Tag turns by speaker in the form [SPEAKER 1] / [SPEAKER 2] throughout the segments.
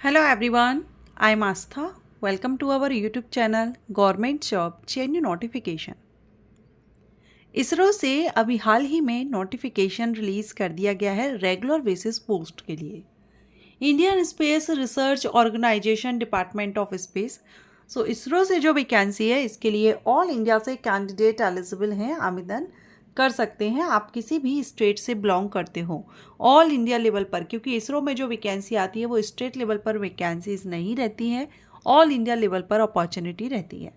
[SPEAKER 1] Hello everyone, I am Astha. Welcome to our YouTube channel Government Job JNU Notification. ISRO से अभी हाल ही में notification release कर दिया गया है रेगुलर बेसिस पोस्ट के लिए। Indian space research organisation department of space. So ISRO से जो वैकेंसी है इसके लिए ऑल इंडिया से कैंडिडेट एलिजिबल हैं, आवेदन कर सकते हैं। आप किसी भी स्टेट से बिलोंग करते हो ऑल इंडिया लेवल पर, क्योंकि इसरो में जो वैकेंसी आती है वो स्टेट लेवल पर वैकेंसीज नहीं रहती हैं, ऑल इंडिया लेवल पर अपॉर्चुनिटी रहती है।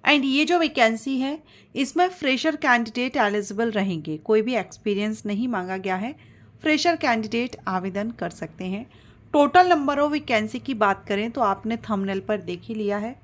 [SPEAKER 1] एंड ये जो वैकेंसी है इसमें फ्रेशर कैंडिडेट एलिजिबल रहेंगे, कोई भी एक्सपीरियंस नहीं मांगा गया है, फ्रेशर कैंडिडेट आवेदन कर सकते हैं। टोटल नंबर ऑफ वैकेंसी की बात करें तो आपने थंबनेल पर देख ही लिया है,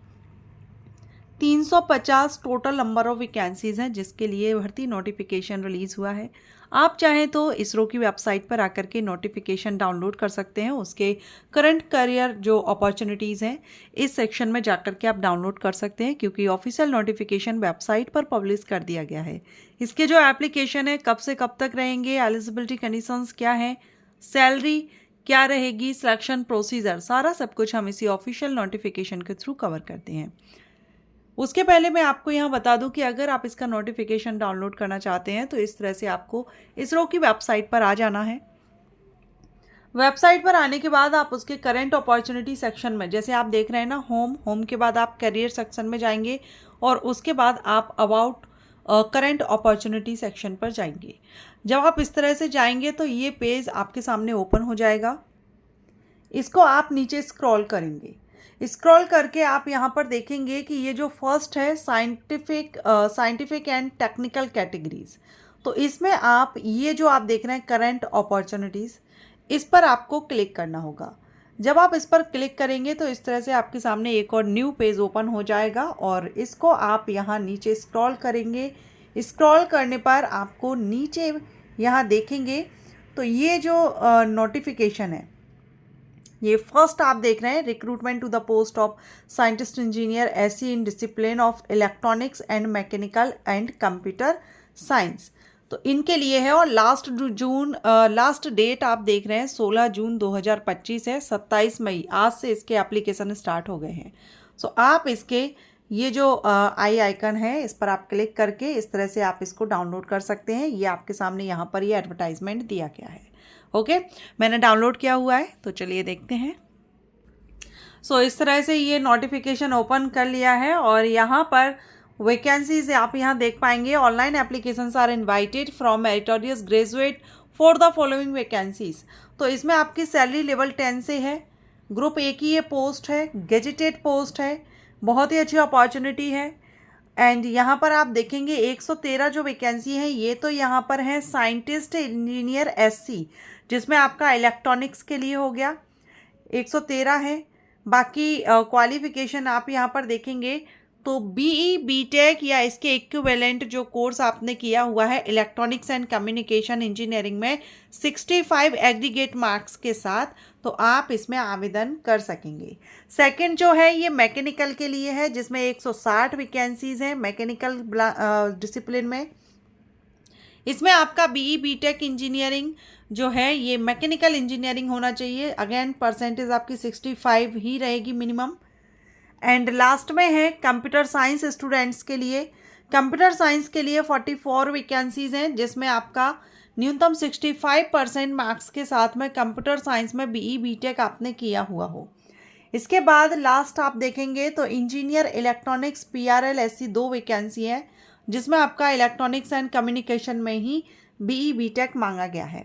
[SPEAKER 1] 350 टोटल नंबर ऑफ वैकेंसीज हैं जिसके लिए भर्ती नोटिफिकेशन रिलीज़ हुआ है। आप चाहें तो इसरो की वेबसाइट पर आकर के नोटिफिकेशन डाउनलोड कर सकते हैं। उसके करंट करियर जो अपॉर्चुनिटीज़ हैं इस सेक्शन में जाकर के आप डाउनलोड कर सकते हैं, क्योंकि ऑफिशियल नोटिफिकेशन वेबसाइट पर पब्लिश कर दिया गया है। इसके जो एप्लीकेशन है कब से कब तक रहेंगे, एलिजिबिलिटी कंडीशंस क्या हैं, सैलरी क्या रहेगी, सिलेक्शन प्रोसीजर, सारा सब कुछ हम इसी ऑफिशियल नोटिफिकेशन के थ्रू कवर करते हैं। उसके पहले मैं आपको यहाँ बता दूं कि अगर आप इसका नोटिफिकेशन डाउनलोड करना चाहते हैं तो इस तरह से आपको इसरो की वेबसाइट पर आ जाना है। वेबसाइट पर आने के बाद आप उसके करंट अपॉर्चुनिटी सेक्शन में, जैसे आप देख रहे हैं ना, होम के बाद आप करियर सेक्शन में जाएंगे और उसके बाद आप अबाउट करंट अपॉर्चुनिटी सेक्शन पर जाएंगे। जब आप इस तरह से जाएंगे तो ये पेज आपके सामने ओपन हो जाएगा। इसको आप नीचे स्क्रॉल करेंगे, स्क्रॉल करके आप यहाँ पर देखेंगे कि ये जो फर्स्ट है साइंटिफिक एंड टेक्निकल कैटेगरीज, तो इसमें आप ये जो आप देख रहे हैं करंट अपॉर्चुनिटीज़, इस पर आपको क्लिक करना होगा। जब आप इस पर क्लिक करेंगे तो इस तरह से आपके सामने एक और न्यू पेज ओपन हो जाएगा और इसको आप यहाँ नीचे स्क्रॉल करेंगे। स्क्रॉल करने पर आपको नीचे यहाँ देखेंगे तो ये जो नोटिफिकेशन है, ये फर्स्ट आप देख रहे हैं, recruitment to the post of scientist engineer SC in discipline of electronics and mechanical and computer science, तो इनके लिए है। और लास्ट डेट आप देख रहे हैं 16 जून 2025 है, 27 मई आज से इसके एप्लीकेशन स्टार्ट हो गए हैं। सो आप इसके ये जो आई आइकन है इस पर आप क्लिक करके इस तरह से आप इसको डाउनलोड कर सकते हैं। ये आपके सामने यहाँ पर ये एडवर्टाइजमेंट दिया गया है। ओके, मैंने डाउनलोड किया हुआ है, तो चलिए देखते हैं। सो इस तरह से ये नोटिफिकेशन ओपन कर लिया है और यहाँ पर वैकेंसीज आप यहाँ देख पाएंगे। Online applications are invited from meritorious graduate for the following vacancies. तो इसमें आपकी सैलरी लेवल 10 से है, ग्रुप ए की ये पोस्ट है, गेजेटेड पोस्ट है, बहुत ही अच्छी अपॉर्चुनिटी है। एंड यहाँ पर आप देखेंगे 113 जो वैकेंसी है ये तो यहाँ पर है साइंटिस्ट इंजीनियर एससी, जिसमें आपका इलेक्ट्रॉनिक्स के लिए हो गया, 113 है। बाकी क्वालिफिकेशन आप यहाँ पर देखेंगे तो बीई बीटेक या इसके इक्विवेलेंट जो कोर्स आपने किया हुआ है इलेक्ट्रॉनिक्स एंड कम्युनिकेशन इंजीनियरिंग में 65 एग्रीगेट मार्क्स के साथ, तो आप इसमें आवेदन कर सकेंगे। सेकंड जो है ये मैकेनिकल के लिए है, जिसमें 160 वैकेंसीज हैं मैकेनिकल डिसिप्लिन में। इसमें आपका बीई बीटेक इंजीनियरिंग जो है ये मैकेनिकल इंजीनियरिंग होना चाहिए। अगेन परसेंटेज आपकी 65 ही रहेगी मिनिमम। एंड लास्ट में है कंप्यूटर साइंस स्टूडेंट्स के लिए। कंप्यूटर साइंस के लिए 44 वैकेंसीज हैं, जिसमें आपका न्यूनतम 65% मार्क्स के साथ में कंप्यूटर साइंस में बीई बीटेक आपने किया हुआ हो। इसके बाद लास्ट आप देखेंगे तो engineer electronics PRL SC 2 vacancy है, जिसमें आपका इलेक्ट्रॉनिक्स एंड कम्युनिकेशन में ही बीई बीटेक मांगा गया है।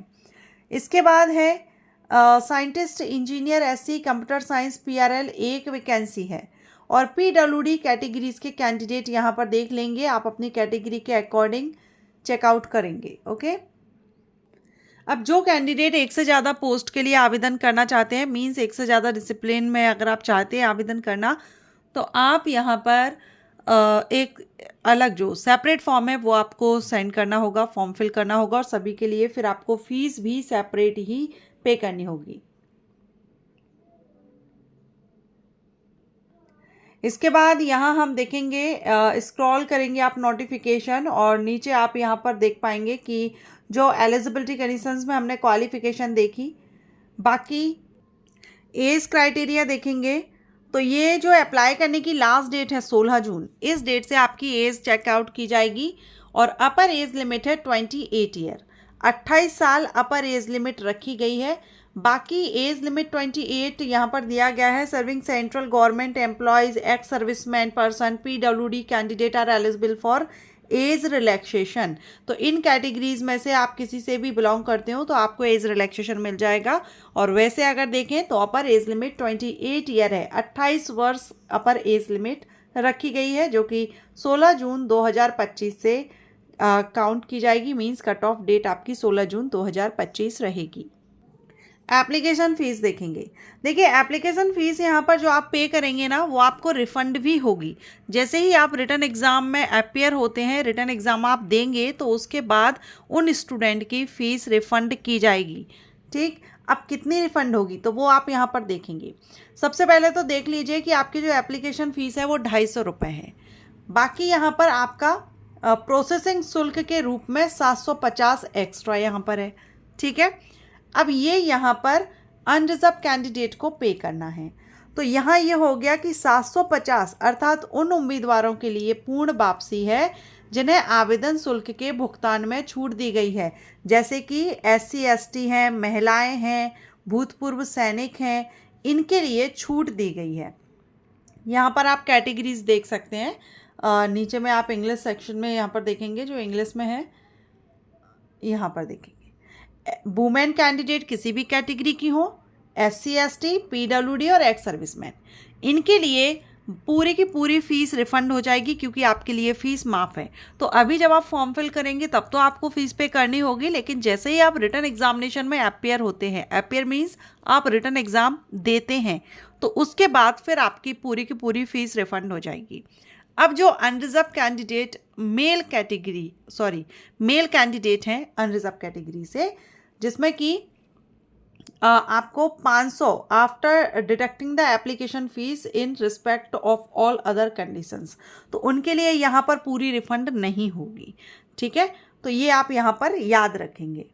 [SPEAKER 1] इसके बाद है scientist engineer SC computer science PRL 1 vacancy है और पीडब्ल्यूडी कैटेगरीज के कैंडिडेट यहाँ पर देख लेंगे, आप अपनी कैटेगरी के अकॉर्डिंग चेकआउट करेंगे। ओके, अब जो कैंडिडेट एक से ज़्यादा पोस्ट के लिए आवेदन करना चाहते हैं, मींस एक से ज़्यादा डिसिप्लिन में अगर आप चाहते हैं आवेदन करना, तो आप यहाँ पर एक अलग जो सेपरेट फॉर्म है वो आपको सेंड करना होगा, फॉर्म फिल करना होगा और सभी के लिए फिर आपको फीस भी सेपरेट ही पे करनी होगी। इसके बाद यहाँ हम देखेंगे, स्क्रॉल करेंगे आप नोटिफिकेशन और नीचे आप यहाँ पर देख पाएंगे कि जो एलिजिबिलिटी कंडीशंस में हमने क्वालिफिकेशन देखी, बाकी एज क्राइटेरिया देखेंगे तो ये जो अप्लाई करने की लास्ट डेट है 16 जून, इस डेट से आपकी एज चेकआउट की जाएगी और अपर एज लिमिट है 28 ईयर, 28 साल अपर एज लिमिट रखी गई है। बाकी एज लिमिट 28 यहाँ पर दिया गया है। Serving central government employees, ex serviceman person, PWD candidate are eligible for age relaxation. तो इन कैटेगरीज में से आप किसी से भी बिलोंग करते हो तो आपको एज रिलैक्सेशन मिल जाएगा। और वैसे अगर देखें तो अपर एज लिमिट 28 ईयर है, 28 वर्ष अपर एज लिमिट रखी गई है, जो कि 16 जून 2025 से काउंट की जाएगी। मींस कट ऑफ डेट आपकी 16 जून 2025 रहेगी। एप्लीकेशन फ़ीस देखेंगे। देखिए एप्लीकेशन फ़ीस यहाँ पर जो आप पे करेंगे ना, वो आपको रिफ़ंड भी होगी। जैसे ही आप रिटन एग्ज़ाम में अपियर होते हैं, रिटन एग्ज़ाम आप देंगे तो उसके बाद उन स्टूडेंट की फ़ीस रिफ़ंड की जाएगी। ठीक, अब कितनी रिफ़ंड होगी तो वो आप यहाँ पर देखेंगे। सबसे पहले तो देख लीजिए कि आपकी जो एप्लीकेशन फ़ीस है वो 250 रुपये है। बाकी यहाँ पर आपका प्रोसेसिंग शुल्क के रूप में 750 एक्स्ट्रा यहाँ पर है। ठीक है, अब ये यहाँ पर अनरिजर्व कैंडिडेट को पे करना है। तो यहाँ ये हो गया कि 750 अर्थात उन उम्मीदवारों के लिए पूर्ण वापसी है जिन्हें आवेदन शुल्क के भुगतान में छूट दी गई है, जैसे कि SC ST हैं, महिलाएं हैं, भूतपूर्व सैनिक हैं, इनके लिए छूट दी गई है। यहाँ पर आप कैटेगरीज देख सकते हैं। नीचे में आप इंग्लिश सेक्शन में यहाँ पर देखेंगे, जो इंग्लिश में है यहाँ पर देखेंगे वुमेन कैंडिडेट किसी भी कैटेगरी की हो, SC ST, PWD और एक्स सर्विसमैन, इनके लिए पूरी की पूरी फ़ीस रिफ़ंड हो जाएगी क्योंकि आपके लिए फ़ीस माफ़ है। तो अभी जब आप फॉर्म फिल करेंगे तब तो आपको फ़ीस पे करनी होगी, लेकिन जैसे ही आप रिटन एग्जामिनेशन में अपियर होते हैं, अपियर मीन्स आप रिटन एग्ज़ाम देते हैं, तो उसके बाद फिर आपकी पूरी की पूरी फ़ीस रिफ़ंड हो जाएगी। अब जो अनरिजर्व कैंडिडेट मेल कैंडिडेट हैं अनरिजर्व कैटेगरी से, जिसमें कि आपको 500 after deducting the application fees in respect of all other conditions, तो उनके लिए यहाँ पर पूरी रिफंड नहीं होगी। ठीक है, तो ये आप यहाँ पर याद रखेंगे।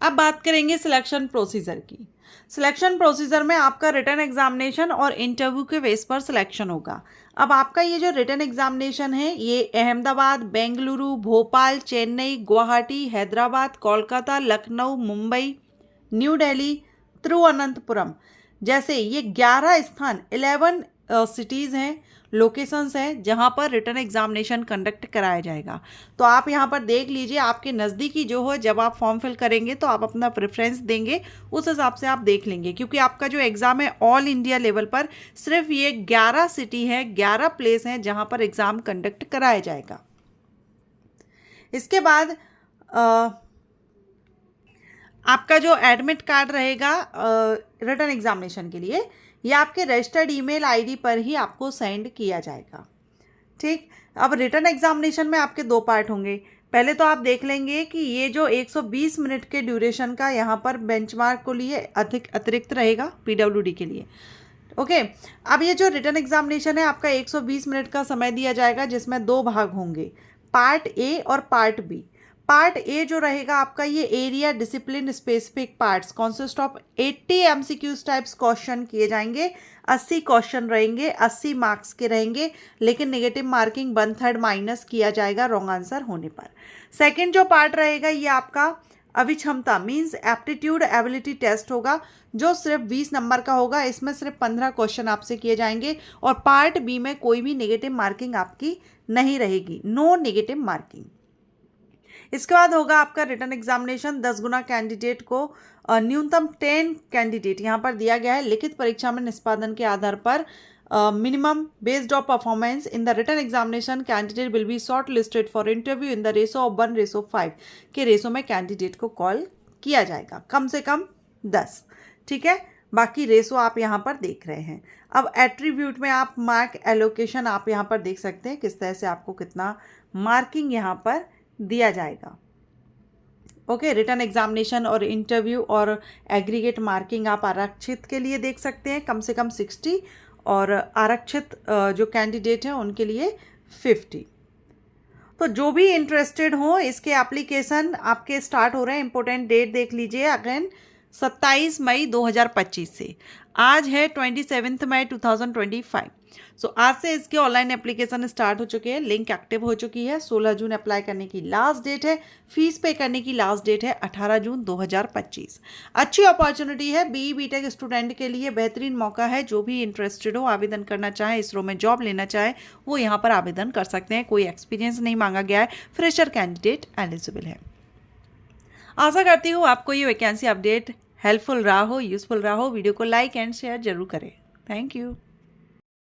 [SPEAKER 1] अब बात करेंगे सिलेक्शन प्रोसीजर की। सिलेक्शन प्रोसीजर में आपका रिटन एग्जामिनेशन और इंटरव्यू के बेस पर सिलेक्शन होगा। अब आपका ये जो रिटन एग्जामिनेशन है ये अहमदाबाद, बेंगलुरु, भोपाल, चेन्नई, गुवाहाटी, हैदराबाद, कोलकाता, लखनऊ, मुंबई, न्यू दिल्ली, तिरुवनंतपुरम जैसे ये 11 स्थान 11 सिटीज़ हैं, लोकेशंस हैं जहाँ पर रिटन एग्जामिनेशन कंडक्ट कराया जाएगा। तो आप यहाँ पर देख लीजिए आपके नज़दीकी जो हो, जब आप फॉर्म फिल करेंगे तो आप अपना प्रेफरेंस देंगे, उस हिसाब से आप देख लेंगे, क्योंकि आपका जो एग्ज़ाम है ऑल इंडिया लेवल पर सिर्फ ये 11 सिटी है, 11 प्लेस हैं जहाँ पर एग्ज़ाम कंडक्ट कराया जाएगा। इसके बाद आपका जो एडमिट कार्ड रहेगा रिटन एग्जामिनेशन के लिए, ये आपके रजिस्टर्ड ईमेल आईडी पर ही आपको सेंड किया जाएगा। ठीक, अब रिटन एग्जामिनेशन में आपके 2 पार्ट होंगे। पहले तो आप देख लेंगे कि ये जो 120 मिनट के ड्यूरेशन का यहाँ पर बेंचमार्क को लिए अतिरिक्त रहेगा PWD के लिए। ओके, अब ये जो रिटन एग्जामिनेशन है आपका 120 मिनट का समय दिया जाएगा, जिसमें 2 भाग होंगे, पार्ट ए और पार्ट बी। पार्ट ए जो रहेगा आपका, ये area discipline specific parts consist of 80 MCQs types question किए जाएंगे। 80 क्वेश्चन रहेंगे, 80 मार्क्स के रहेंगे, लेकिन नेगेटिव मार्किंग 1/3 माइनस किया जाएगा रॉन्ग आंसर होने पर। सेकंड जो पार्ट रहेगा ये आपका अभिक्षमता मीन्स एप्टीट्यूड एबिलिटी टेस्ट होगा, जो सिर्फ 20 नंबर का होगा। इसमें सिर्फ 15 क्वेश्चन आपसे किए जाएंगे और पार्ट बी में कोई भी नेगेटिव मार्किंग आपकी नहीं रहेगी, नो नेगेटिव मार्किंग। इसके बाद होगा आपका रिटन एग्जामिनेशन। 10 गुना कैंडिडेट को न्यूनतम 10 कैंडिडेट यहाँ पर दिया गया है। लिखित परीक्षा में निष्पादन के आधार पर minimum based of performance in the written examination candidate will be short listed for interview in the ratio of 1:5 के रेशो में कैंडिडेट को कॉल किया जाएगा, कम से कम 10। ठीक है, बाकी रेशो आप यहाँ पर देख रहे हैं। अब एट्रीब्यूट में आप मार्क एलोकेशन आप यहाँ पर देख सकते हैं, किस तरह से आपको कितना मार्किंग यहाँ पर दिया जाएगा। ओके, रिटन एग्जामिनेशन और इंटरव्यू और एग्रीगेट मार्किंग आप आरक्षित के लिए देख सकते हैं, कम से कम 60, और आरक्षित जो कैंडिडेट हैं उनके लिए 50। तो जो भी इंटरेस्टेड हो, इसके एप्लीकेशन आपके स्टार्ट हो रहे हैं। इंपॉर्टेंट डेट देख लीजिए अगेन, 27 मई 2025 से। आज है 27 मई 2025। सो आज से इसके ऑनलाइन एप्लीकेशन स्टार्ट हो चुके हैं, लिंक एक्टिव हो चुकी है। 16 जून अप्लाई करने की लास्ट डेट है। फीस पे करने की लास्ट डेट है 18 जून 2025। अच्छी अपॉर्चुनिटी है, बीई बीटेक स्टूडेंट के लिए बेहतरीन मौका है। जो भी इंटरेस्टेड हो, आवेदन करना चाहे, इसरो में जॉब लेना चाहे, वो यहाँ पर आवेदन कर सकते हैं। कोई एक्सपीरियंस नहीं मांगा गया है, फ्रेशर कैंडिडेट एलिजिबल है। आशा करती हूँ आपको ये वैकेंसी अपडेट हेल्पफुल रहा हो, यूजफुल रहा हो। वीडियो को लाइक एंड शेयर जरूर करें। Thank you.